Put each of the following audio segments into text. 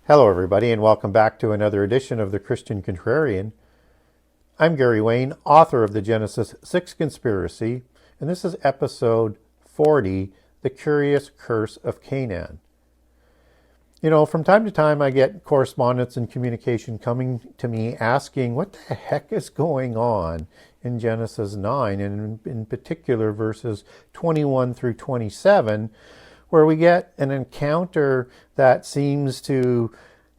Hello, everybody, and welcome back to another edition of the Christian Contrarian. I'm Gary Wayne, author of the Genesis 6 Conspiracy, and this is episode 40, The Curious Curse of Canaan. You know, from time to time I get correspondence and communication coming to me asking what the heck is going on in Genesis 9, and in particular verses 21 through 27, where we get an encounter that seems to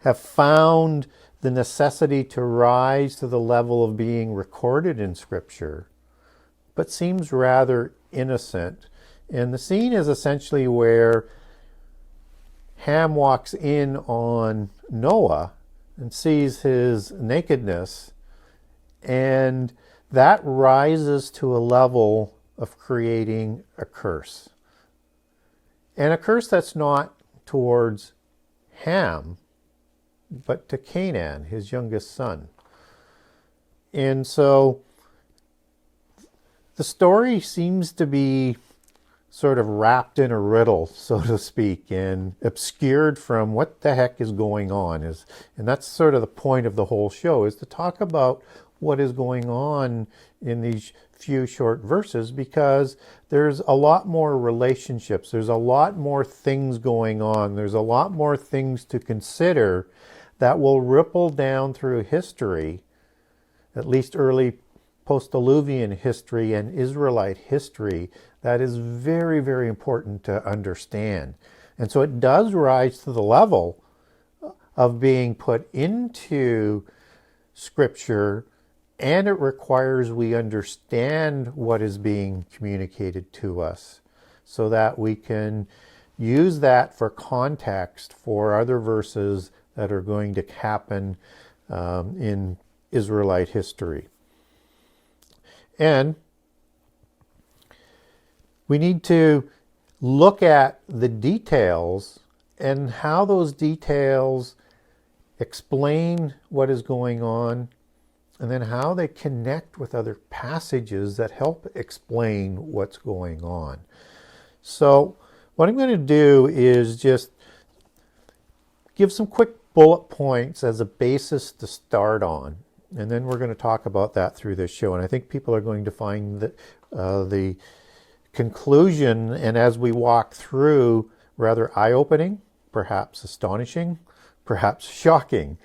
have found the necessity to rise to the level of being recorded in Scripture, but seems rather innocent. And the scene is essentially where Ham walks in on Noah and sees his nakedness, and that rises to a level of creating a curse. And a curse that's not towards Ham, but to Canaan, his youngest son. And so the story seems to be sort of wrapped in a riddle, so to speak, and obscured from what the heck is going on. And that's sort of the point of the whole show, is to talk about what is going on in these few short verses, because there's a lot more relationships, there's a lot more things going on, there's a lot more things to consider that will ripple down through history, at least early post-Diluvian history and Israelite history, that is very, very important to understand. And so it does rise to the level of being put into Scripture, and it requires we understand what is being communicated to us so that we can use that for context for other verses that are going to happen in Israelite history. And we need to look at the details and how those details explain what is going on, and then how they connect with other passages that help explain what's going on. So what I'm going to do is just give some quick bullet points as a basis to start on. And then we're going to talk about that through this show. And I think people are going to find that the conclusion, and as we walk through, rather eye-opening, perhaps astonishing, perhaps shocking.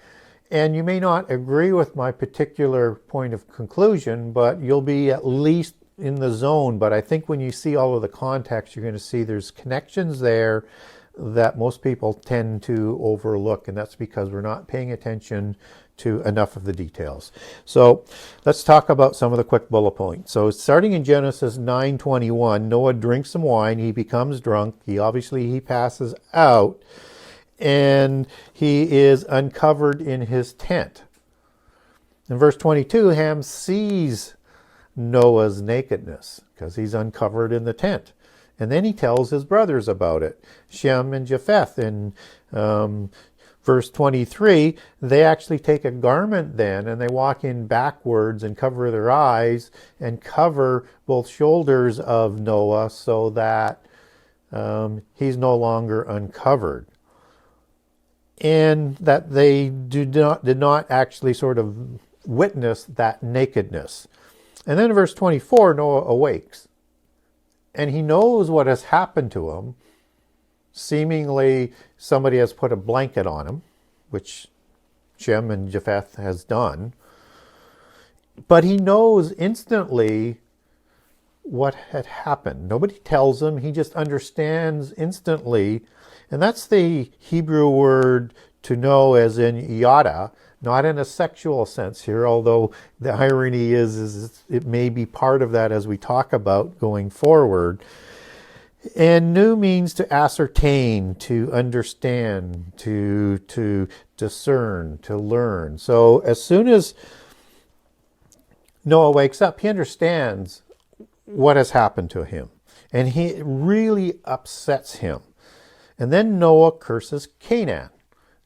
And you may not agree with my particular point of conclusion, but you'll be at least in the zone. But I think when you see all of the context, you're going to see there's connections there that most people tend to overlook. And that's because we're not paying attention to enough of the details. So let's talk about some of the quick bullet points. So starting in Genesis 9:21, Noah drinks some wine. He becomes drunk. He passes out. And he is uncovered in his tent. In verse 22, Ham sees Noah's nakedness because he's uncovered in the tent. And then he tells his brothers about it, Shem and Japheth. In verse 23, they actually take a garment then, and they walk in backwards and cover their eyes and cover both shoulders of Noah so that he's no longer uncovered. And that they did not actually sort of witness that nakedness. And then in verse 24, Noah awakes. And he knows what has happened to him. Seemingly, somebody has put a blanket on him, which Shem and Japheth has done. But he knows instantly what had happened. Nobody tells him. He just understands instantly. And that's the Hebrew word to know, as in yada, not in a sexual sense here, although the irony is it may be part of that as we talk about going forward. And nu means to ascertain, to understand, to discern, to learn. So as soon as Noah wakes up, he understands what has happened to him. And it really upsets him. And then Noah curses Canaan.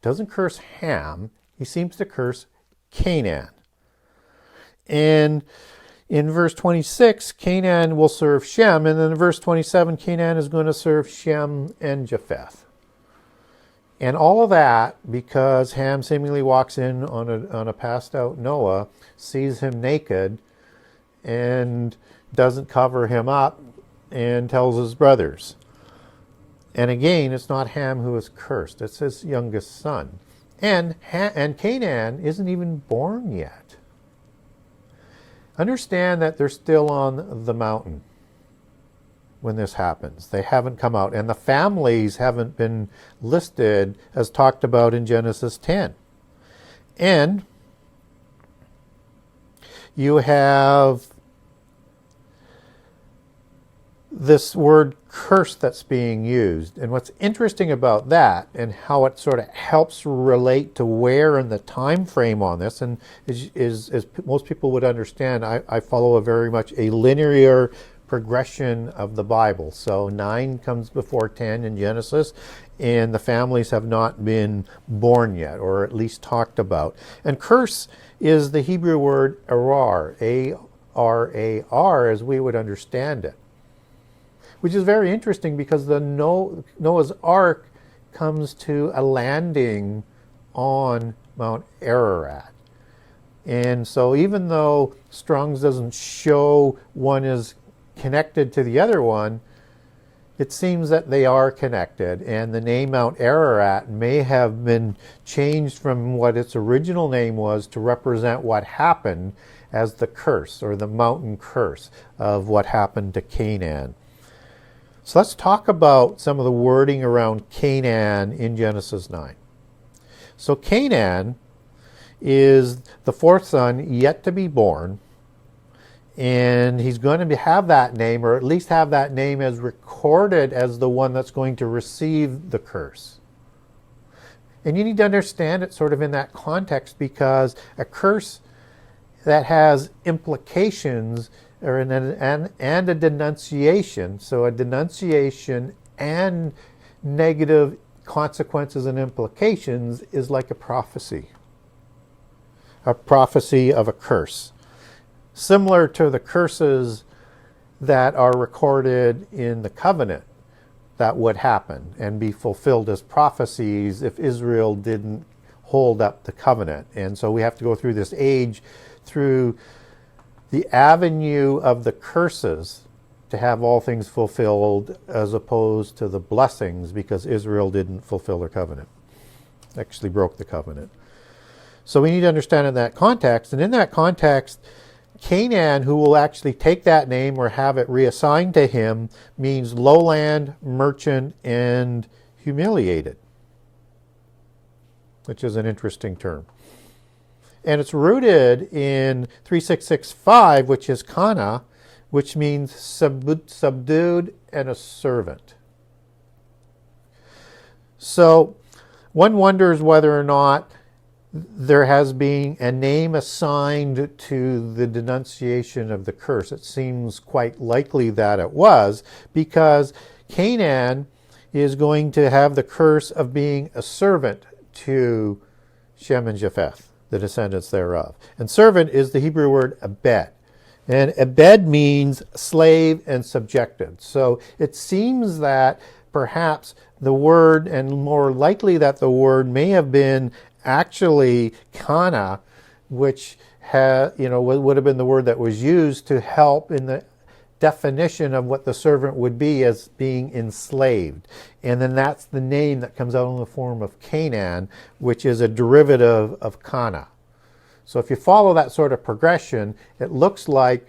Doesn't curse Ham. He seems to curse Canaan. And in verse 26, Canaan will serve Shem. And then in verse 27, Canaan is going to serve Shem and Japheth. And all of that because Ham seemingly walks in on a passed out Noah, sees him naked, and doesn't cover him up, and tells his brothers. And again, it's not Ham who is cursed, it's his youngest son. And Canaan isn't even born yet. Understand that they're still on the mountain when this happens. They haven't come out, and the families haven't been listed as talked about in Genesis 10. And you have this word curse that's being used. And what's interesting about that and how it sort of helps relate to where in the time frame on this, and is as most people would understand, I follow a very much a linear progression of the Bible. So 9 comes before 10 in Genesis, and the families have not been born yet, or at least talked about. And curse is the Hebrew word arar, A-R-A-R, as we would understand it. Which is very interesting because the Noah's Ark comes to a landing on Mount Ararat. And so even though Strong's doesn't show one is connected to the other one, it seems that they are connected. And the name Mount Ararat may have been changed from what its original name was to represent what happened as the curse, or the mountain curse of what happened to Canaan. So let's talk about some of the wording around Canaan in Genesis 9. So Canaan is the fourth son yet to be born, and he's going to have that name, or at least have that name as recorded as the one that's going to receive the curse. And you need to understand it sort of in that context, because a curse that has implications and a denunciation. So a denunciation and negative consequences and implications is like a prophecy of a curse. Similar to the curses that are recorded in the covenant that would happen and be fulfilled as prophecies if Israel didn't hold up the covenant. And so we have to go through this age through the avenue of the curses to have all things fulfilled, as opposed to the blessings because Israel didn't fulfill their covenant, actually broke the covenant. So we need to understand in that context, and in that context, Canaan, who will actually take that name or have it reassigned to him, means lowland, merchant, and humiliated, which is an interesting term. And it's rooted in 3665, which is kana, which means subdued and a servant. So one wonders whether or not there has been a name assigned to the denunciation of the curse. It seems quite likely that it was, because Canaan is going to have the curse of being a servant to Shem and Japheth, the descendants thereof. And servant is the Hebrew word abed. And abed means slave and subjected. So it seems that perhaps the word, and more likely that the word may have been actually kana, which would have been the word that was used to help in the definition of what the servant would be as being enslaved. And then that's the name that comes out in the form of Canaan, which is a derivative of kana. So if you follow that sort of progression, it looks like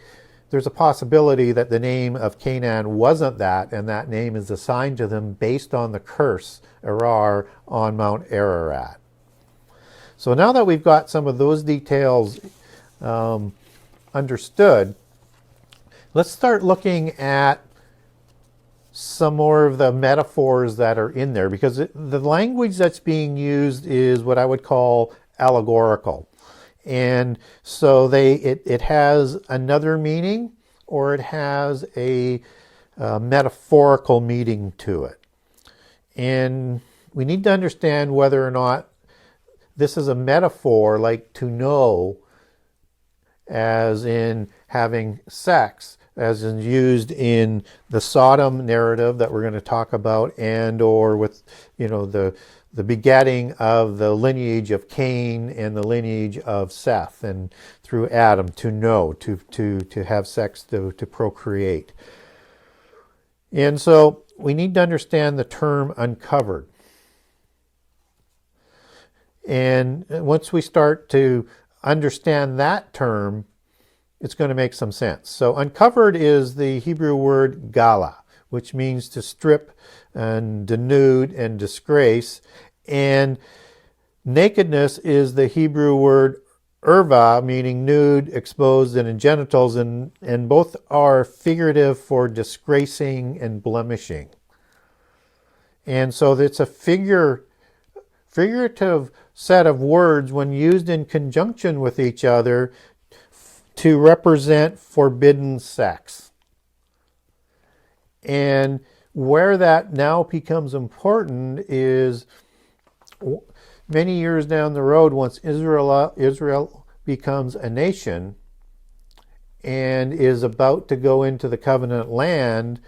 there's a possibility that the name of Canaan wasn't that, and that name is assigned to them based on the curse, Arar, on Mount Ararat. So now that we've got some of those details understood, let's start looking at some more of the metaphors that are in there, because the language that's being used is what I would call allegorical. And so it has another meaning, or it has a metaphorical meaning to it. And we need to understand whether or not this is a metaphor, like to know, as in having sex, as is used in the Sodom narrative that we're going to talk about, and or with, the begetting of the lineage of Cain and the lineage of Seth, and through Adam to know, to have sex, to procreate. And so we need to understand the term uncovered. And once we start to understand that term, it's going to make some sense. So uncovered is the Hebrew word gala, which means to strip and denude and disgrace. And nakedness is the Hebrew word urva, meaning nude, exposed, and in genitals, and both are figurative for disgracing and blemishing. And so it's a figurative set of words when used in conjunction with each other to represent forbidden sex. And where that now becomes important is many years down the road, once Israel becomes a nation and is about to go into the covenant land,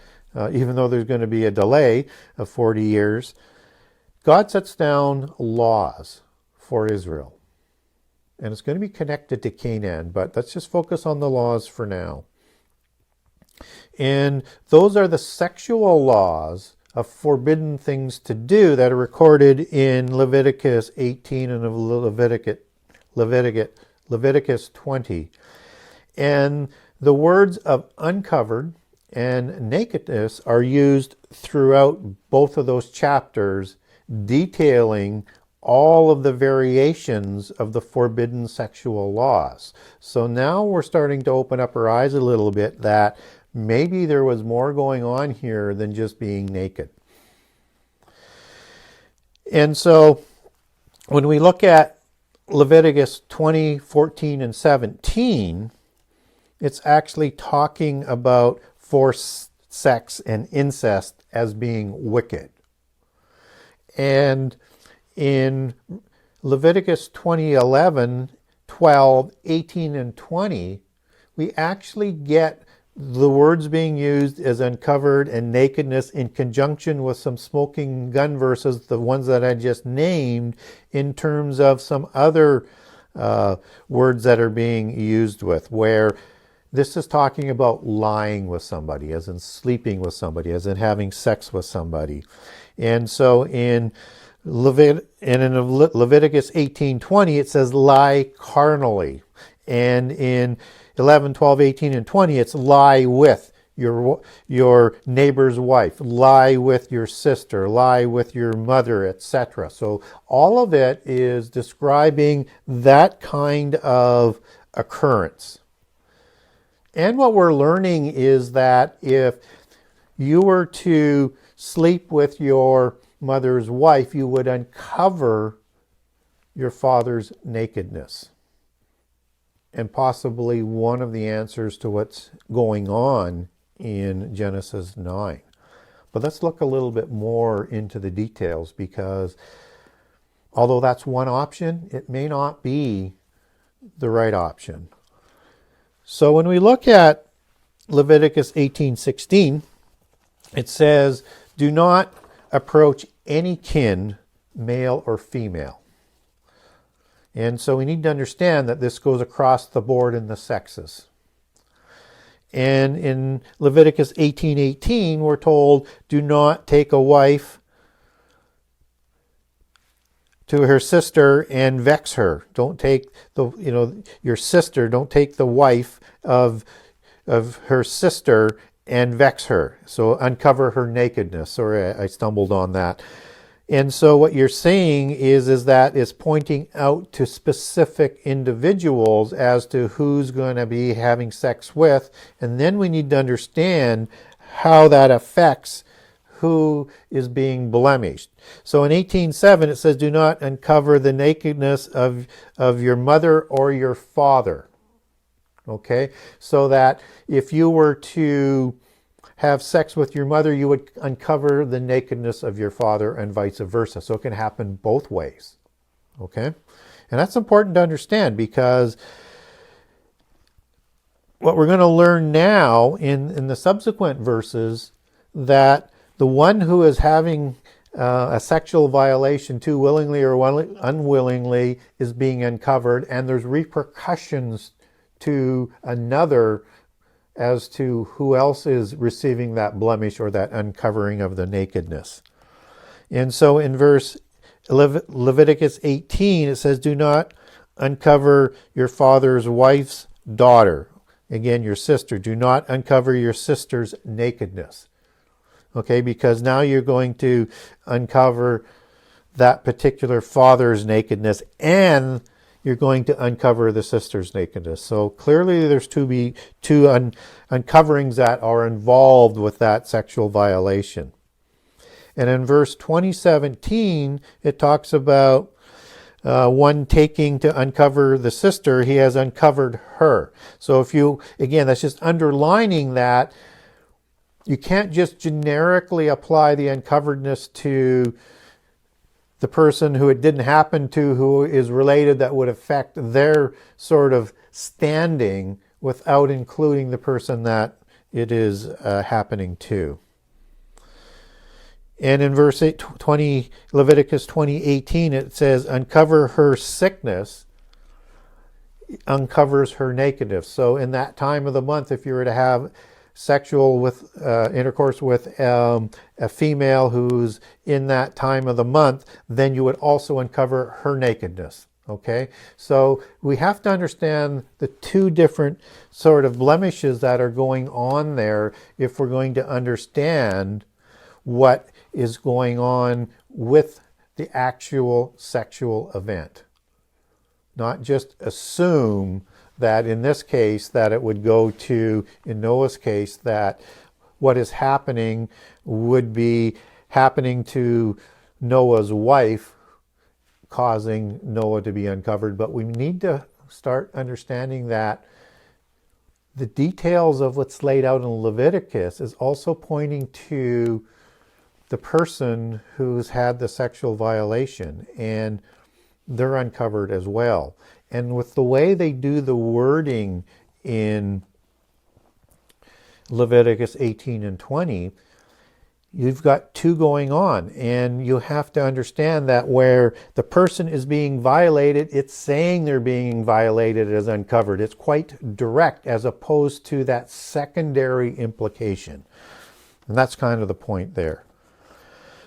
even though there's going to be a delay of 40 years, God sets down laws for Israel. And it's going to be connected to Canaan, but let's just focus on the laws for now. And those are the sexual laws of forbidden things to do that are recorded in Leviticus 18 and of Leviticus 20. And the words of uncovered and nakedness are used throughout both of those chapters, detailing all of the variations of the forbidden sexual laws. So now we're starting to open up our eyes a little bit that maybe there was more going on here than just being naked. And so when we look at Leviticus 20, 14, and 17, it's actually talking about forced sex and incest as being wicked. And in Leviticus 20:11, 12, 18, and 20, we actually get the words being used as uncovered and nakedness in conjunction with some smoking gun verses, the ones that I just named, in terms of some other words that are being used with, where this is talking about lying with somebody, as in sleeping with somebody, as in having sex with somebody. And so in Leviticus 18:20, it says lie carnally. And in 11, 12, 18, and 20, it's lie with your neighbor's wife, lie with your sister, lie with your mother, etc. So all of it is describing that kind of occurrence. And what we're learning is that if you were to sleep with your mother's wife, you would uncover your father's nakedness. And possibly one of the answers to what's going on in Genesis 9. But let's look a little bit more into the details, because although that's one option, it may not be the right option. So when we look at Leviticus 18:16, it says, do not approach any kin, male or female. And so we need to understand that this goes across the board in the sexes. And in Leviticus 18:18, we're told, do not take a wife to her sister and vex her. Don't take your sister, don't take the wife of her sister and vex her. So uncover her nakedness. Sorry, I stumbled on that. And so what you're seeing is that it's pointing out to specific individuals as to who's going to be having sex with. And then we need to understand how that affects who is being blemished. So in 18:7, it says, do not uncover the nakedness of your mother or your father. Okay? So that if you were to have sex with your mother, you would uncover the nakedness of your father, and vice versa. So it can happen both ways. Okay? And that's important to understand, because what we're going to learn now in the subsequent verses, that the one who is having a sexual violation, too willingly or unwillingly, is being uncovered, and there's repercussions to another as to who else is receiving that blemish or that uncovering of the nakedness. And so in verse Leviticus 18, it says, do not uncover your father's wife's daughter. Again, your sister. Do not uncover your sister's nakedness. Okay, because now you're going to uncover that particular father's nakedness, and you're going to uncover the sister's nakedness. So clearly there's two uncoverings that are involved with that sexual violation. And in verse 20:17, it talks about one taking to uncover the sister, he has uncovered her. So again, that's just underlining that you can't just generically apply the uncoveredness to the person who it didn't happen to, who is related, that would affect their sort of standing, without including the person that it is happening to. And in verse 20, Leviticus 20:18, it says, uncover her sickness, uncovers her nakedness. So in that time of the month, if you were to have sexual intercourse with a female who's in that time of the month, then you would also uncover her nakedness. Okay, so we have to understand the two different sort of blemishes that are going on there if we're going to understand what is going on with the actual sexual event. Not just assume that in this case that it would go to, in Noah's case, that what is happening would be happening to Noah's wife, causing Noah to be uncovered. But we need to start understanding that the details of what's laid out in Leviticus is also pointing to the person who's had the sexual violation, and they're uncovered as well. And with the way they do the wording in Leviticus 18 and 20, you've got two going on, and you have to understand that where the person is being violated, it's saying they're being violated as uncovered. It's quite direct, as opposed to that secondary implication. And that's kind of the point there.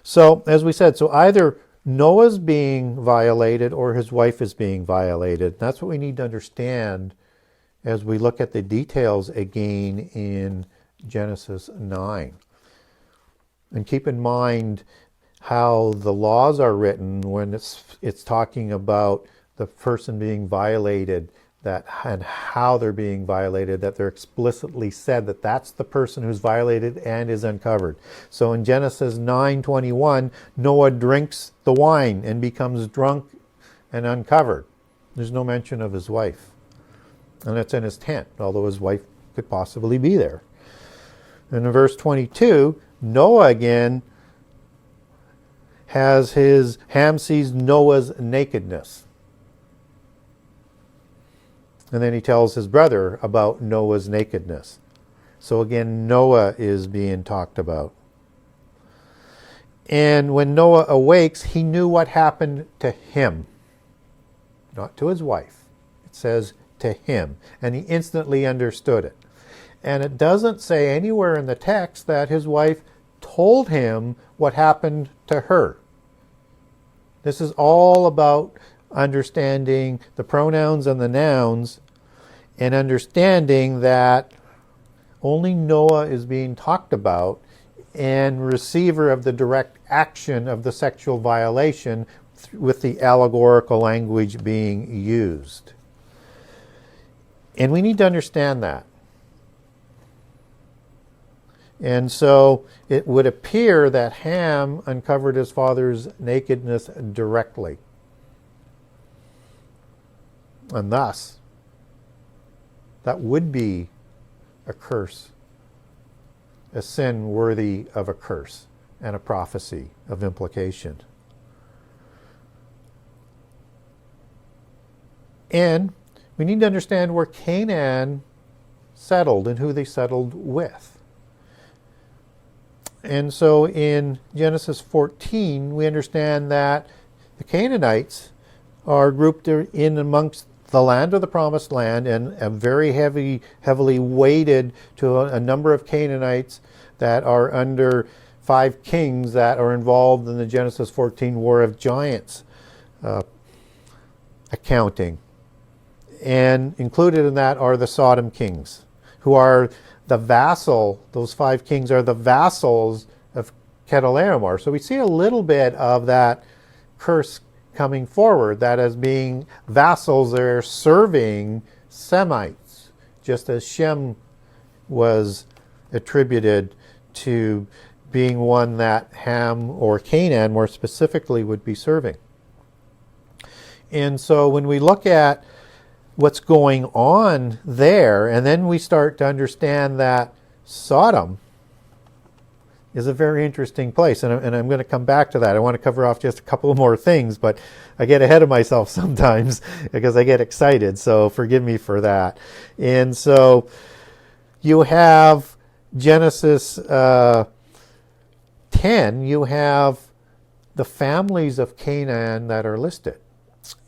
So, as we said, so either Noah's being violated or his wife is being violated. That's what we need to understand as we look at the details again in Genesis 9. And keep in mind how the laws are written when it's talking about the person being violated, that and how they're being violated, that they're explicitly said that that's the person who's violated and is uncovered. So in Genesis 9:21, Noah drinks the wine and becomes drunk and uncovered. There's no mention of his wife. And it's in his tent, although his wife could possibly be there. And in verse 22, Noah again Ham sees Noah's nakedness. And then he tells his brother about Noah's nakedness. So again, Noah is being talked about. And when Noah awakes, he knew what happened to him, not to his wife. It says to him. And he instantly understood it. And it doesn't say anywhere in the text that his wife told him what happened to her. This is all about understanding the pronouns and the nouns, and understanding that only Noah is being talked about and receiver of the direct action of the sexual violation, with the allegorical language being used. And we need to understand that. And so it would appear that Ham uncovered his father's nakedness directly. And thus, that would be a curse, a sin worthy of a curse and a prophecy of implication. And we need to understand where Canaan's settled and who they settled with. And so in Genesis 14, we understand that the Canaanites are grouped in amongst the land of the promised land, and a very heavily weighted to a number of Canaanites that are under 5 kings that are involved in the Genesis 14 War of Giants accounting. And included in that are the Sodom kings, who are the vassal. Those 5 kings are the vassals of Chedorlaomer. So we see a little bit of that curse coming forward, that as being vassals, they're serving Semites, just as Shem was attributed to being one that Ham, or Canaan more specifically, would be serving. And so when we look at what's going on there, and then we start to understand that Sodom is a very interesting place, and I'm going to come back to that. I want to cover off just a couple more things, but I get ahead of myself sometimes because I get excited, so forgive me for that. And so you have Genesis 10, you have the families of Canaan that are listed.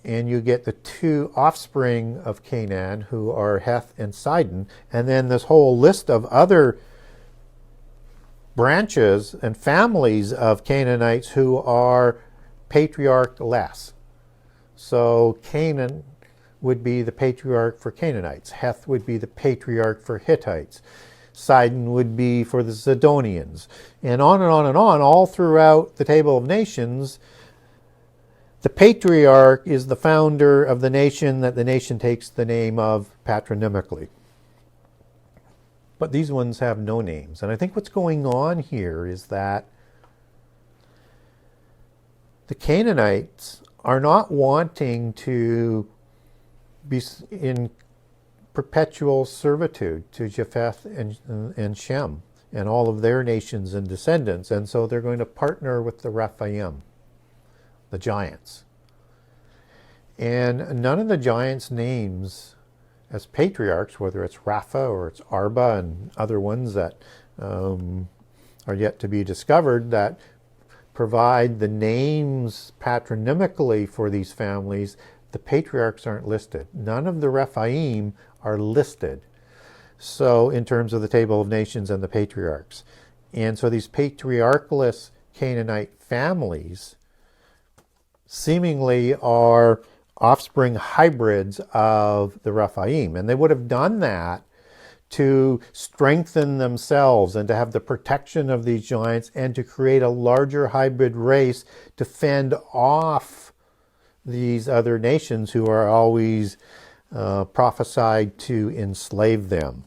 And you get the 2 offspring of Canaan, who are Heth and Sidon, and then this whole list of other branches and families of Canaanites who are patriarch-less. So Canaan would be the patriarch for Canaanites. Heth would be the patriarch for Hittites. Sidon would be for the Zidonians. And on and on and on, all throughout the Table of Nations, the patriarch is the founder of the nation that the nation takes the name of patronymically. But these ones have no names. And I think what's going on here is that the Canaanites are not wanting to be in perpetual servitude to Japheth and Shem and all of their nations and descendants. And so they're going to partner with the Rephaim, the giants. And none of the giants' names as patriarchs, whether it's Rapha or it's Arba and other ones that are yet to be discovered, that provide the names patronymically for these families, the patriarchs aren't listed. None of the Rephaim are listed. So in terms of the Table of Nations and the patriarchs. And so these patriarchless Canaanite families seemingly are offspring hybrids of the Rephaim. And they would have done that to strengthen themselves and to have the protection of these giants and to create a larger hybrid race to fend off these other nations who are always prophesied to enslave them.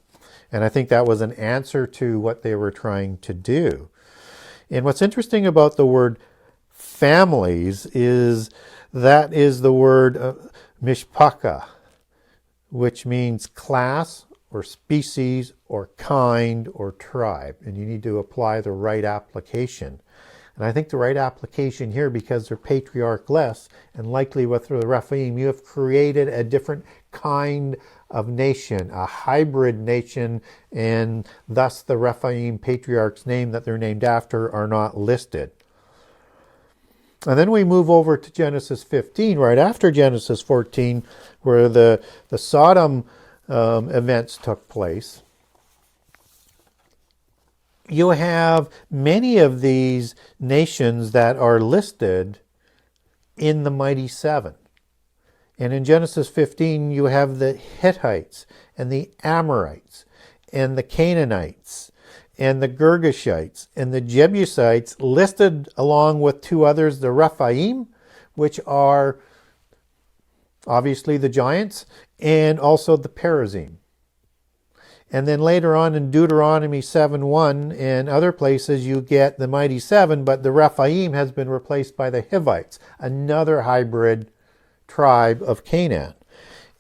And I think that was an answer to what they were trying to do. And what's interesting about the word families is that is the word mishpaka, which means class or species or kind or tribe. And you need to apply the right application. And I think the right application here, because they're patriarch-less, and likely with the Rephaim, you have created a different kind of nation, a hybrid nation, and thus the Rephaim patriarch's name that they're named after are not listed. And then we move over to Genesis 15, right after Genesis 14, where the Sodom events took place. You have many of these nations that are listed in the Mighty Seven. And in Genesis 15, you have the Hittites and the Amorites and the Canaanites and the Girgashites and the Jebusites listed along with 2 others, the Rephaim, which are obviously the giants, and also the Perizim. And then later on in Deuteronomy 7:1 and other places you get the Mighty Seven, but the Rephaim has been replaced by the Hivites, another hybrid tribe of Canaan.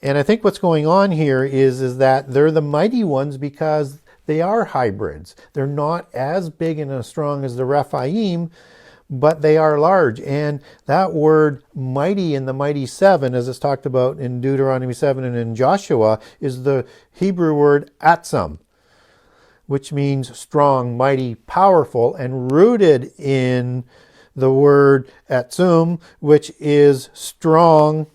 And I think what's going on here is that they're the mighty ones because they are hybrids. They're not as big and as strong as the Rephaim, but they are large. And that word mighty in the mighty seven, as it's talked about in Deuteronomy 7 and in Joshua, is the Hebrew word atzam, which means strong, mighty, powerful, and rooted in the word atzum, which is strong,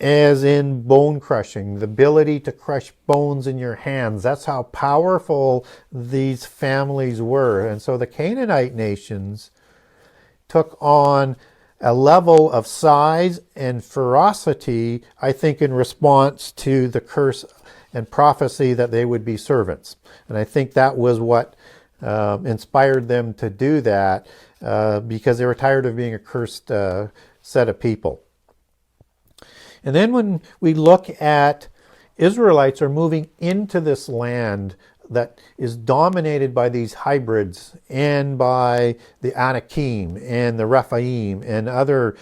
as in bone crushing, the ability to crush bones in your hands. That's how powerful these families were. And so the Canaanite nations took on a level of size and ferocity, I think, in response to the curse and prophecy that they would be servants. And I think that was what inspired them to do that, because they were tired of being a cursed set of people. And then when we look at Israelites are moving into this land that is dominated by these hybrids and by the Anakim and the Rephaim and other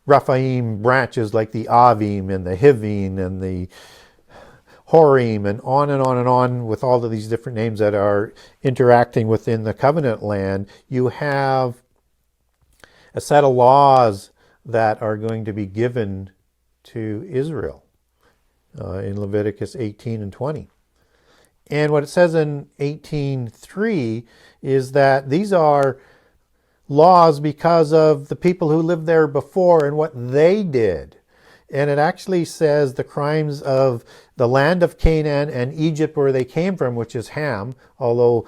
Rephaim branches like the Avim and the Hivim and the Horim and on and on and on, with all of these different names that are interacting within the covenant land, you have a set of laws that are going to be given to Israel in Leviticus 18 and 20. And what it says in 18:3 is that these are laws because of the people who lived there before and what they did. And it actually says the crimes of the land of Canaan and Egypt where they came from, which is Ham, although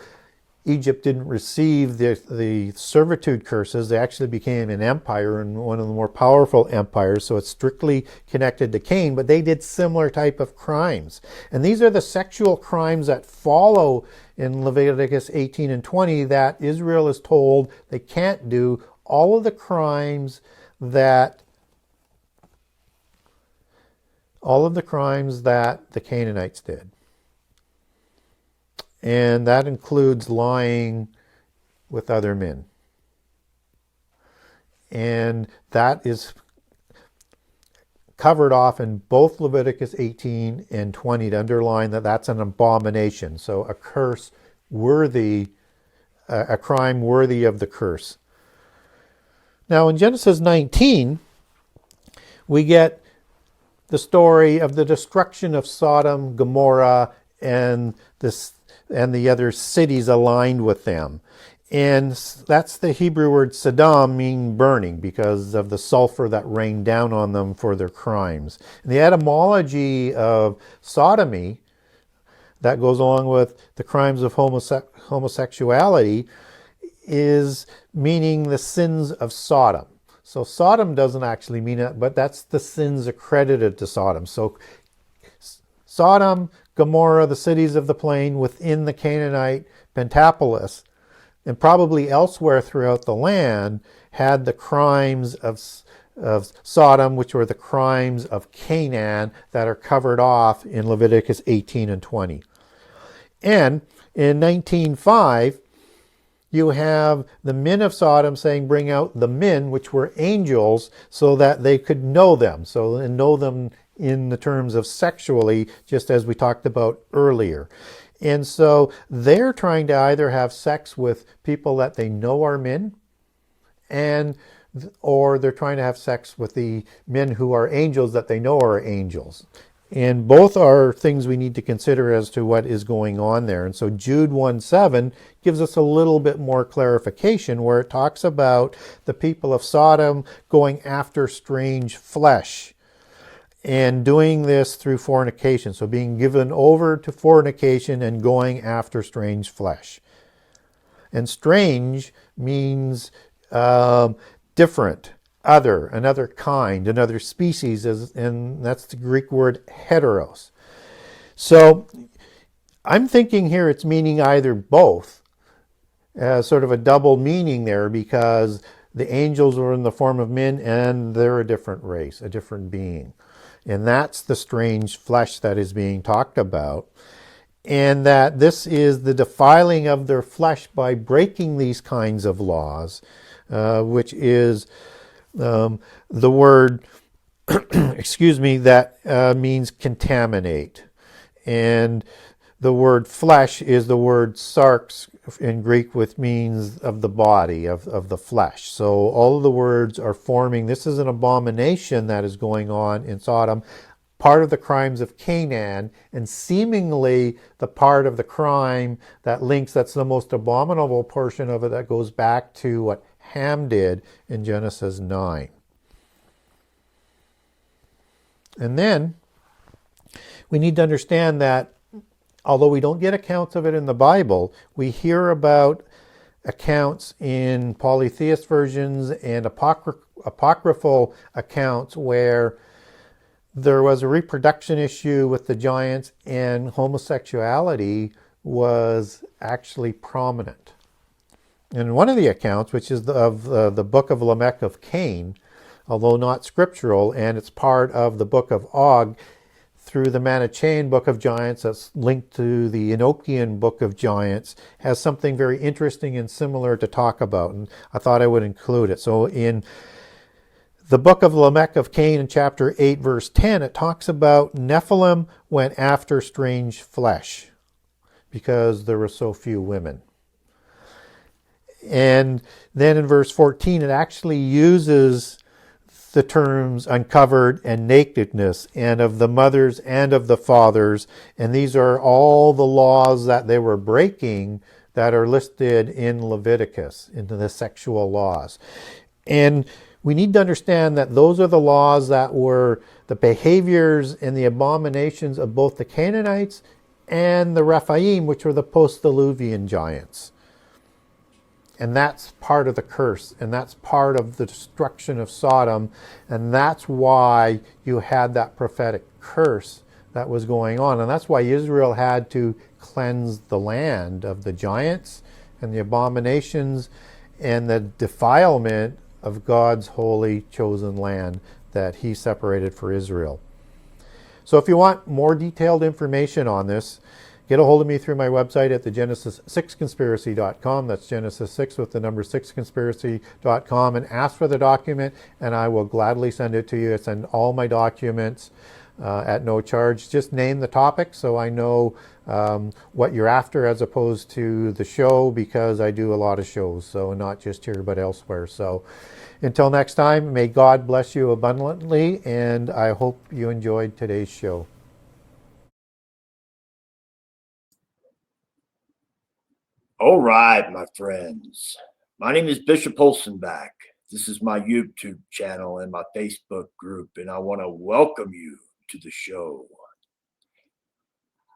Egypt didn't receive the servitude curses. They actually became an empire, and one of the more powerful empires, so it's strictly connected to Cain, but they did similar type of crimes. And these are the sexual crimes that follow in Leviticus 18 and 20 that Israel is told they can't do. All of the crimes that the Canaanites did. And that includes lying with other men. And that is covered off in both Leviticus 18 and 20 to underline that that's an abomination. So a curse worthy, a crime worthy of the curse. Now in Genesis 19, we get the story of the destruction of Sodom, Gomorrah, and the other cities aligned with them. And that's the Hebrew word Sodom, meaning burning, because of the sulfur that rained down on them for their crimes. And the etymology of sodomy, that goes along with the crimes of homosexuality, is meaning the sins of Sodom. So Sodom doesn't actually mean it, but that's the sins accredited to Sodom. So Sodom, Gomorrah, the cities of the plain within the Canaanite Pentapolis, and probably elsewhere throughout the land, had the crimes of Sodom, which were the crimes of Canaan that are covered off in Leviticus 18 and 20. And in 19:5, you have the men of Sodom saying, bring out the men, which were angels, so that they could know them. So, and know them in the terms of sexually, just as we talked about earlier. And so they're trying to either have sex with people that they know are men, or they're trying to have sex with the men who are angels that they know are angels. And both are things we need to consider as to what is going on there. And so Jude 1:7 gives us a little bit more clarification, where it talks about the people of Sodom going after strange flesh and doing this through fornication. So being given over to fornication and going after strange flesh. And strange means different, other, another kind, another species, and that's the Greek word heteros. So I'm thinking here it's meaning either both, sort of a double meaning there, because the angels were in the form of men and they're a different race, a different being. And that's the strange flesh that is being talked about. And that this is the defiling of their flesh by breaking these kinds of laws, which is the word, excuse me, that means contaminate. And the word flesh is the word sarx in Greek, which means of the body, of the flesh. So all of the words are forming. This is an abomination that is going on in Sodom, part of the crimes of Canaan, and seemingly the part of the crime that links, that's the most abominable portion of it, that goes back to what Ham did in Genesis 9. And then we need to understand that although we don't get accounts of it in the Bible, we hear about accounts in polytheist versions and apocryphal accounts where there was a reproduction issue with the giants and homosexuality was actually prominent. In one of the accounts, which is of the book of Lamech of Cain, although not scriptural, and it's part of the book of Og, through the Manichaean book of giants that's linked to the Enochian book of giants, has something very interesting and similar to talk about, and I thought I would include it. So in the book of Lamech of Cain in chapter 8 verse 10, it talks about Nephilim went after strange flesh because there were so few women. And then in verse 14, it actually uses the terms uncovered and nakedness, and of the mothers and of the fathers. And these are all the laws that they were breaking that are listed in Leviticus, into the sexual laws. And we need to understand that those are the laws that were the behaviors and the abominations of both the Canaanites and the Rephaim, which were the post-Diluvian giants. And that's part of the curse, and that's part of the destruction of Sodom, and that's why you had that prophetic curse that was going on. And that's why Israel had to cleanse the land of the giants and the abominations and the defilement of God's holy chosen land that he separated for Israel. So if you want more detailed information on this, get a hold of me through my website at the Genesis6conspiracy.com. That's Genesis 6 with the number 6conspiracy.com, and ask for the document, and I will gladly send it to you. I send all my documents at no charge. Just name the topic so I know what you're after, as opposed to the show, because I do a lot of shows, so not just here but elsewhere. So until next time, may God bless you abundantly, and I hope you enjoyed today's show. All right, my friends. My name is Bishop Olsenbach. This is my YouTube channel and my Facebook group, and I want to welcome you to the show.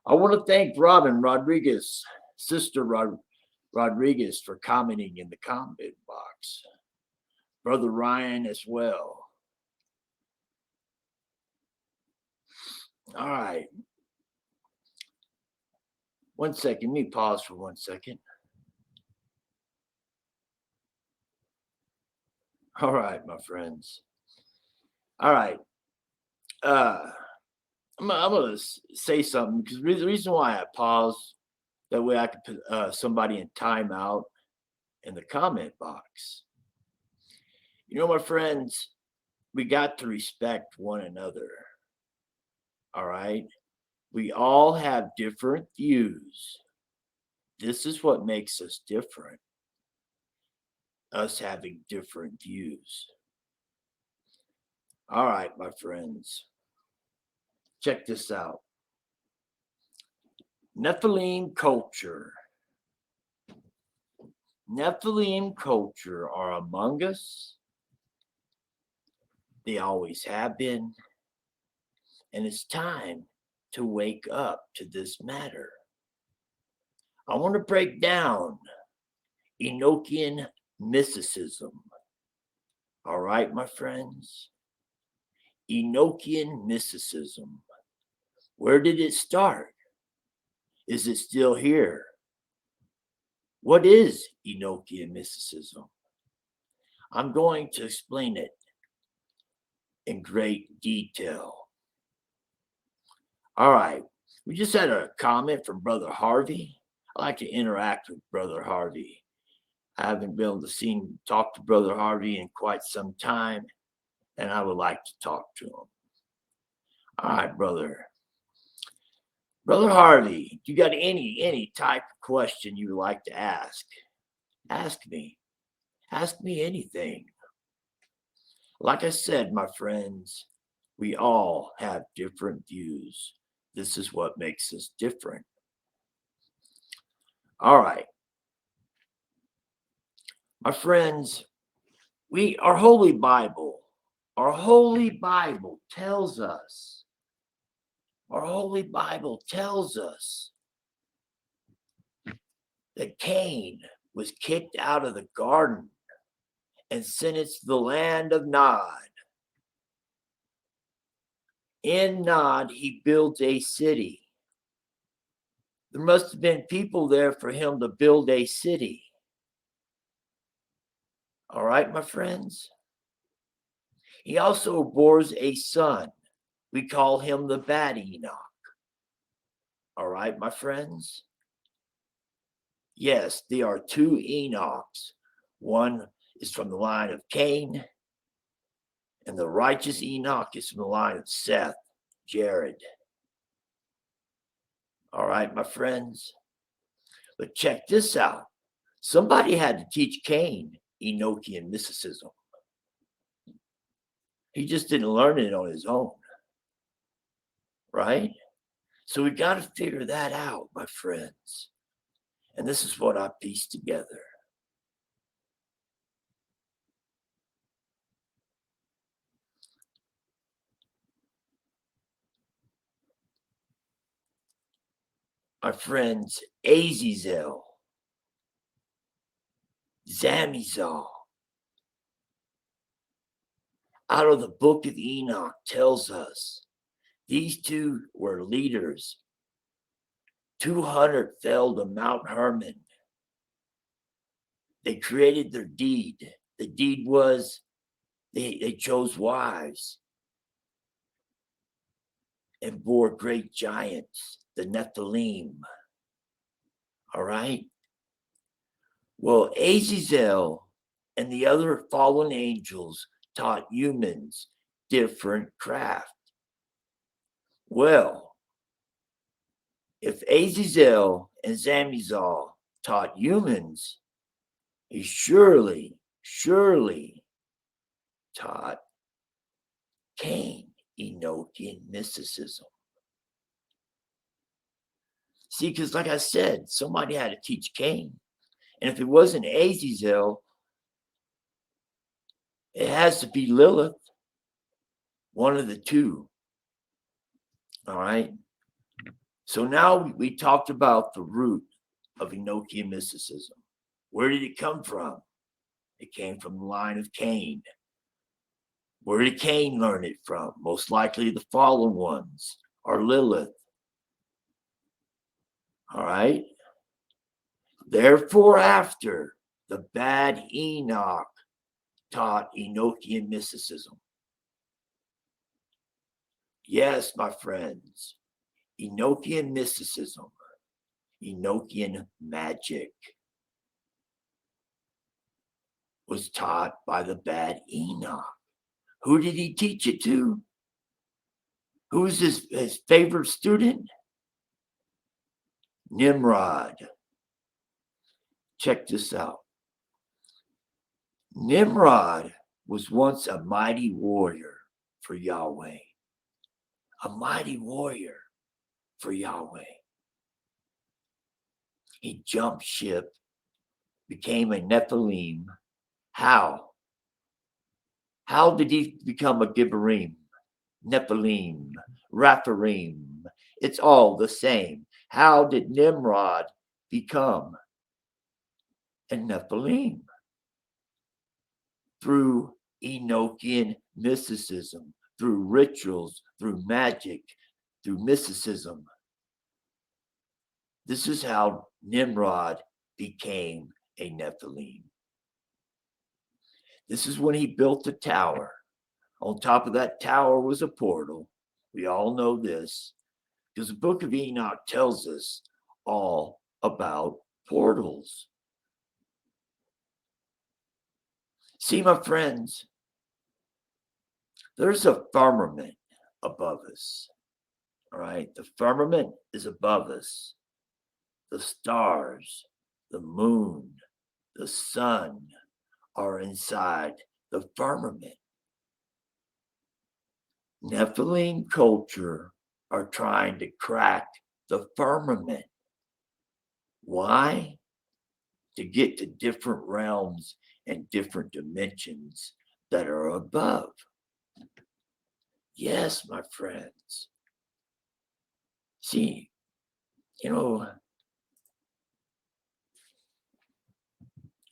I want to thank Robin Rodriguez, Sister Rodriguez, for commenting in the comment box. Brother Ryan as well. All right. 1 second. Let me pause for 1 second. All right, my friends. All right. I'm going to say something, because the reason why I paused, that way I could put somebody in timeout in the comment box. You know, my friends, we got to respect one another. All right? We all have different views. This is what makes us different. Us having different views. All right, my friends. Check this out. Nephilim culture. Nephilim culture are among us. They always have been. And it's time to wake up to this matter. I want to break down Enochian mysticism. All right, my friends. Enochian mysticism. Where did it start? Is it still here? What is Enochian mysticism? I'm going to explain it in great detail. All right. We just had a comment from Brother Harvey. I like to interact with Brother Harvey. I haven't been able to talk to Brother Harvey in quite some time, and I would like to talk to him. All right, brother. Brother Harvey, you got any type of question you would like to ask? Ask me. Ask me anything. Like I said, my friends, we all have different views. This is what makes us different. All right. My friends, our Holy Bible tells us, that Cain was kicked out of the garden and sentenced to the land of Nod. In Nod, he builds a city. There must have been people there for him to build a city. All right, my friends? He also bores a son. We call him the bad Enoch. All right, my friends? Yes, there are two Enochs. One is from the line of Cain, and the righteous Enoch is from the line of Seth, Jared. All right, my friends? But check this out. Somebody had to teach Cain Enochian mysticism. He just didn't learn it on his own. Right? So we got to figure that out, my friends. And this is what I pieced together. My friends, Azazel, Zamizal, out of the book of Enoch tells us these two were leaders. 200 fell to Mount Hermon. They created their deed. The deed was they chose wives and bore great giants, the Nephilim. All right? Well, Azazel and the other fallen angels taught humans different craft. Well, if Azazel and Zamizal taught humans, he surely taught Cain Enochian mysticism. See, because like I said, somebody had to teach Cain. And if it wasn't Azazel, it has to be Lilith, one of the two. All right. So now we talked about the root of Enochian mysticism. Where did it come from? It came from the line of Cain. Where did Cain learn it from? Most likely the fallen ones are Lilith. All right. Therefore, after the bad Enoch taught Enochian mysticism. Yes, my friends, Enochian mysticism, Enochian magic was taught by the bad Enoch. Who did he teach it to? Who's his favorite student? Nimrod. Check this out. Nimrod was once a mighty warrior for Yahweh. A mighty warrior for Yahweh. He jumped ship, became a Nephilim. How? How did he become a Gibberim? Nephilim, Rapharim. It's all the same. How did Nimrod become a Nephilim? Through Enochian mysticism, through rituals, through magic, through mysticism. This is how Nimrod became a Nephilim. This is when he built a tower. On top of that tower was a portal. We all know this because the book of Enoch tells us all about portals. See, my friends, there's a firmament above us. All right. The firmament is above us. The stars, the moon, the sun are inside the firmament. Nephilim culture are trying to crack the firmament. Why? To get to different realms and different dimensions that are above. Yes, my friends. See,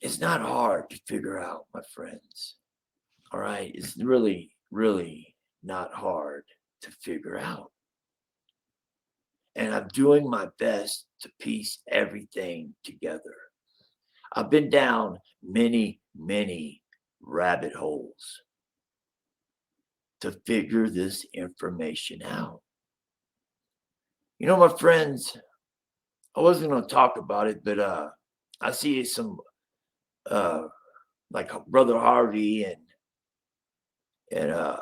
it's not hard to figure out, my friends. All right. It's really, really not hard to figure out. And I'm doing my best to piece everything together. I've been down many, many rabbit holes to figure this information out. My friends, I wasn't going to talk about it, but I see some like Brother Harvey and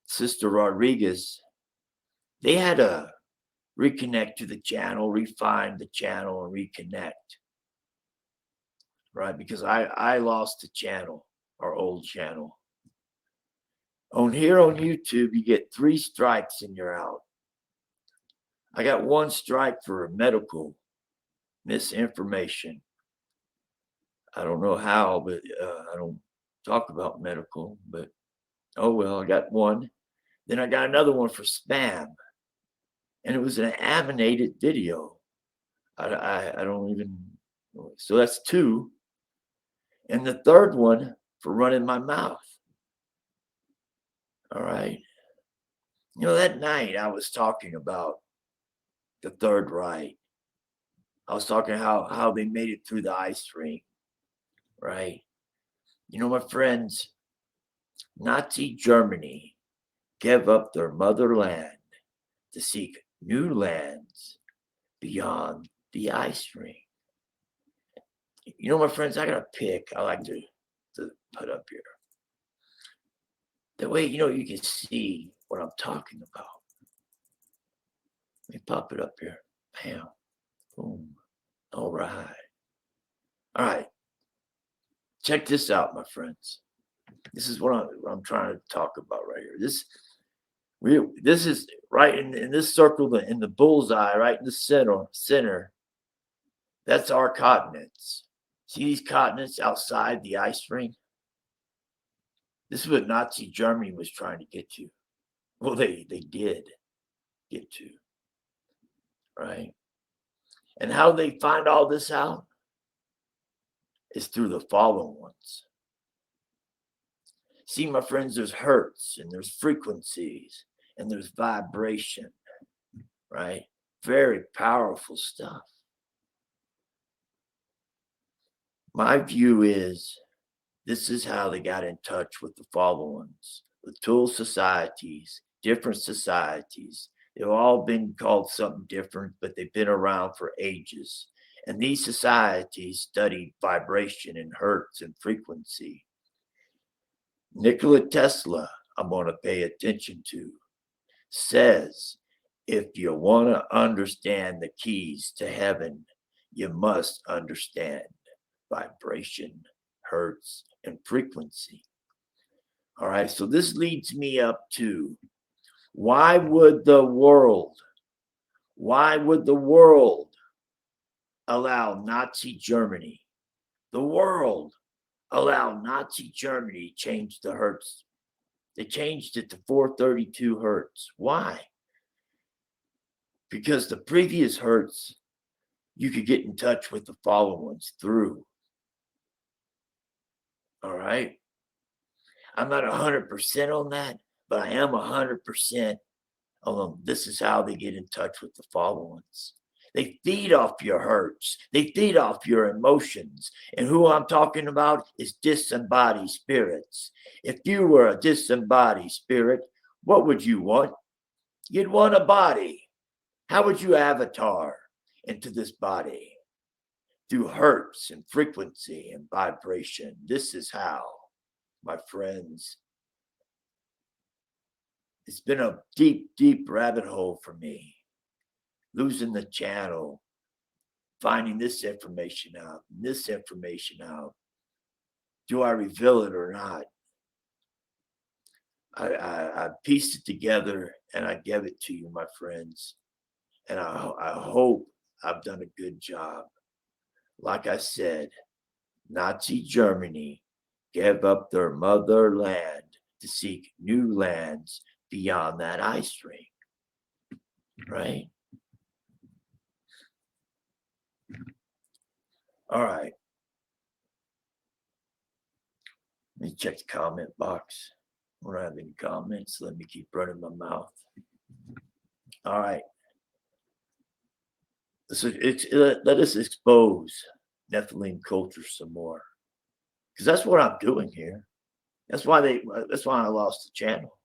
Sister Rodriguez. They had to reconnect to the channel, refine the channel, and reconnect. Right, because I lost the channel, our old channel. On YouTube, you get 3 strikes and you're out. I got 1 strike for medical misinformation. I don't know how, but I don't talk about medical, but oh well, I got 1. Then I got another one for spam, and it was an animated video. I don't even, so that's 2. And the third one for running my mouth. All right. That night I was talking about the Third Reich. I was talking how they made it through the ice rink, right? My friends, Nazi Germany gave up their motherland to seek new lands beyond the ice rink. My friends, I got a pic I like to put up here. That way, you can see what I'm talking about. Let me pop it up here. Bam. Boom. All right. All right. Check this out, my friends. This is what I'm trying to talk about right here. This is right in this circle, in the bullseye, right in the center. That's our continents. See these continents outside the ice ring? This is what Nazi Germany was trying to get to. Well, they did get to, right? And how they find all this out is through the fallen ones. See, my friends, there's hertz and there's frequencies and there's vibration, right? Very powerful stuff. My view is this is how they got in touch with the fallen ones, the tool societies, different societies. They've all been called something different, but they've been around for ages. And these societies study vibration and hertz and frequency. Nikola Tesla, I'm going to pay attention to, says, if you want to understand the keys to heaven, you must understand vibration, hertz, and frequency. All right, so this leads me up to why would the world allow Nazi Germany, change the hertz? They changed it to 432 hertz. Why? Because the previous hertz, you could get in touch with the fallen ones through. All right. I'm not 100% on that, but I am 100% on them. This is how they get in touch with the fallen ones. They feed off your hurts. They feed off your emotions. And who I'm talking about is disembodied spirits. If you were a disembodied spirit, what would you want? You'd want a body. How would you avatar into this body? Through hertz and frequency and vibration. This is how, my friends. It's been a deep, deep rabbit hole for me. losing the channel, finding this information out, and this information out. Do I reveal it or not? I pieced it together and I gave it to you, my friends. And I hope I've done a good job. Like I said, Nazi Germany gave up their motherland to seek new lands beyond that ice ring. Right? All right. Let me check the comment box. I don't have any comments. Let me keep running my mouth. All right. Let us expose Nephilim culture some more, because that's what I'm doing here. That's why I lost the channel,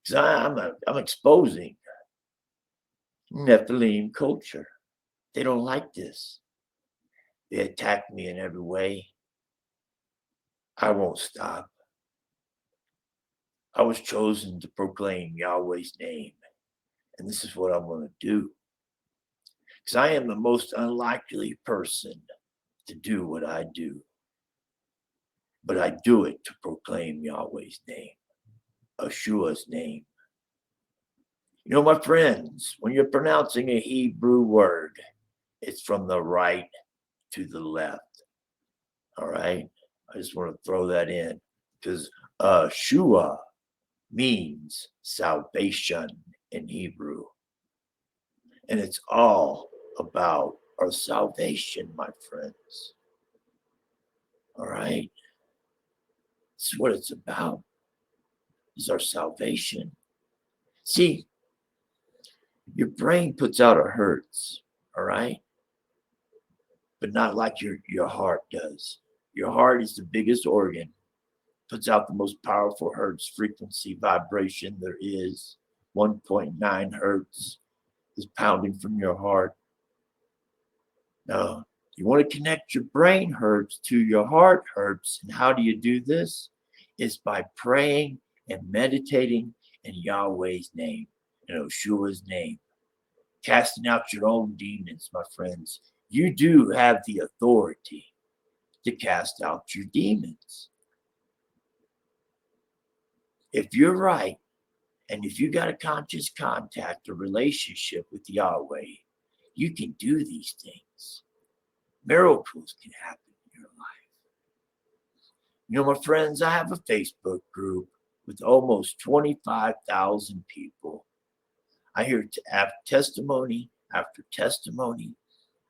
because I'm exposing Nephilim culture. They don't like this. They attack me in every way. I won't stop. I was chosen to proclaim Yahweh's name, and this is what I'm going to do. Because I am the most unlikely person to do what I do. But I do it to proclaim Yahweh's name, Yeshua's name. You know, my friends, when you're pronouncing a Hebrew word, it's from the right to the left. All right? I just want to throw that in, because Yeshua means salvation in Hebrew. And it's all about our salvation, my friends. All right? This is what it's about, is our salvation. See, your brain puts out our hurts, all right? But not like your heart does. Your heart is the biggest organ, puts out the most powerful hertz frequency vibration there is. 1.9 hertz is pounding from your heart. Now, you want to connect your brain hertz to your heart hertz. And how do you do this? It's by praying and meditating in Yahweh's name, in Yeshua's name, casting out your own demons, my friends. You do have the authority to cast out your demons. If you're right, and if you got a conscious contact or relationship with Yahweh, you can do these things. Miracles can happen in your life. You know, my friends, I have a Facebook group with almost 25,000 people. I hear testimony after testimony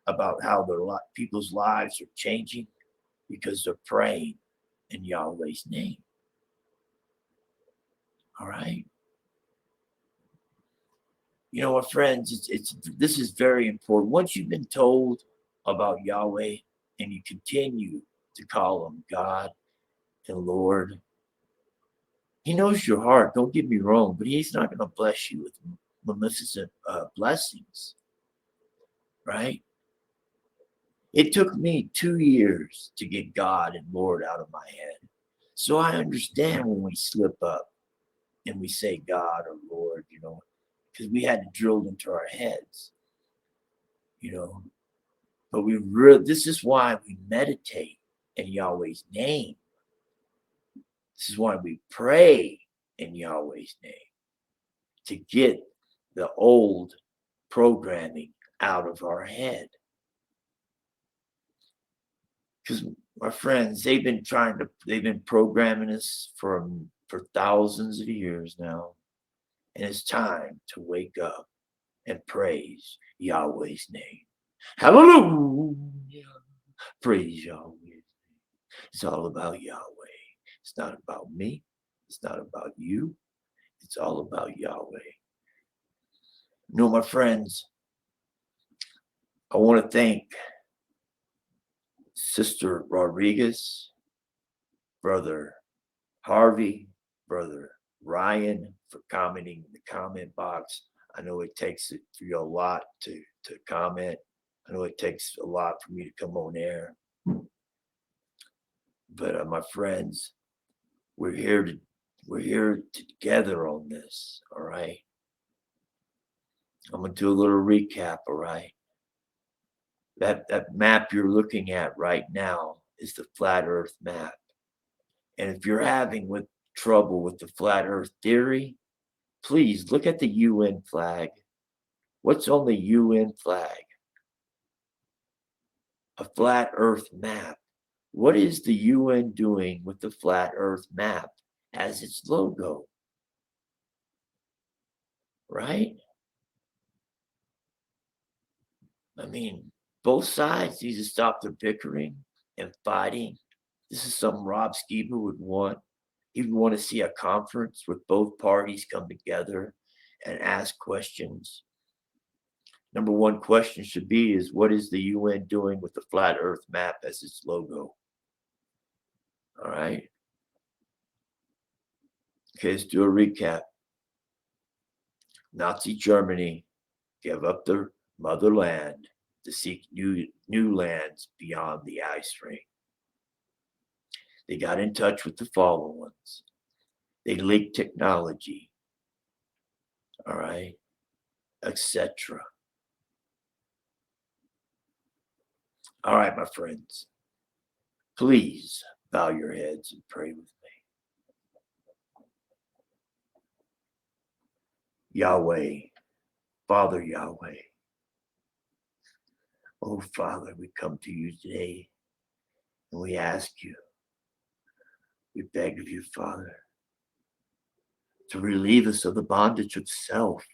about how people's lives are changing because they're praying in Yahweh's name. All right. You know what, friends, this is very important. Once you've been told about Yahweh and you continue to call him God and Lord, he knows your heart. Don't get me wrong, but he's not going to bless you with magnificent blessings, right? It took me 2 years to get God and Lord out of my head. So I understand when we slip up and we say God or Lord, you know, because we had it drilled into our heads, you know. But this is why we meditate in Yahweh's name. This is why we pray in Yahweh's name, to get the old programming out of our head. Because my friends, they've been programming us for thousands of years now. And it's time to wake up and praise Yahweh's name. Hallelujah. Praise Yahweh's name. It's all about Yahweh. It's not about me. It's not about you. It's all about Yahweh. You know, my friends, I want to thank Sister Rodriguez, Brother Harvey, Brother Ryan for commenting in the comment box. I know it takes for you a lot to comment. I know it takes a lot for me to come on air. But my friends, we're here together on this, all right? I'm going to do a little recap, all right? That map you're looking at right now is the flat earth map. And if you're having trouble with the flat earth theory, please look at the UN flag. What's on the UN flag? A flat earth map. What is the UN doing with the flat earth map as its logo? Right? I mean, both sides need to stop the bickering and fighting. This is something Rob Skiba would want. He would want to see a conference with both parties come together and ask questions. Number one question should be is what is the UN doing with the flat earth map as its logo? All right. Okay, let's do a recap. Nazi Germany gave up their motherland to seek new lands beyond the ice ring. They got in touch with the fallen ones. They leaked technology. All right, etc. All right, my friends. Please bow your heads and pray with me. Yahweh, Father Yahweh. Oh, Father, we come to you today and we ask you, we beg of you, Father, to relieve us of the bondage of self,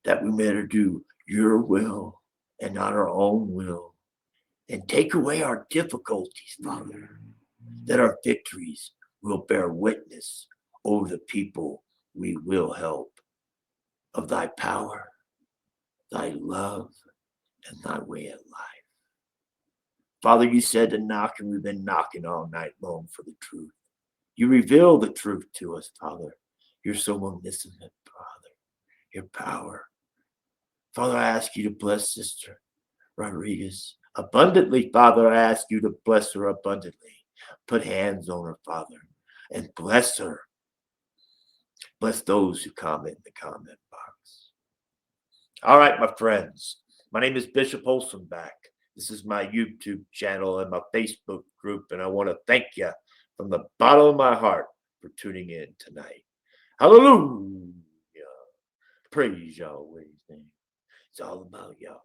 that we may do your will and not our own will, and take away our difficulties, Father, that our victories will bear witness over the people we will help of thy power, thy love, and thy way of life. Father, you said to knock, and we've been knocking all night long for the truth. You reveal the truth to us, Father. You're so omniscient, Father. Your power. Father, I ask you to bless Sister Rodriguez abundantly. Father, I ask you to bless her abundantly. Put hands on her, Father, and bless her. Bless those who comment in the comment box. All right, my friends. My name is Bishop Olsenbach. This is my YouTube channel and my Facebook group, and I want to thank you from the bottom of my heart for tuning in tonight. Hallelujah. Praise Yahweh's name. It's all about Yahweh.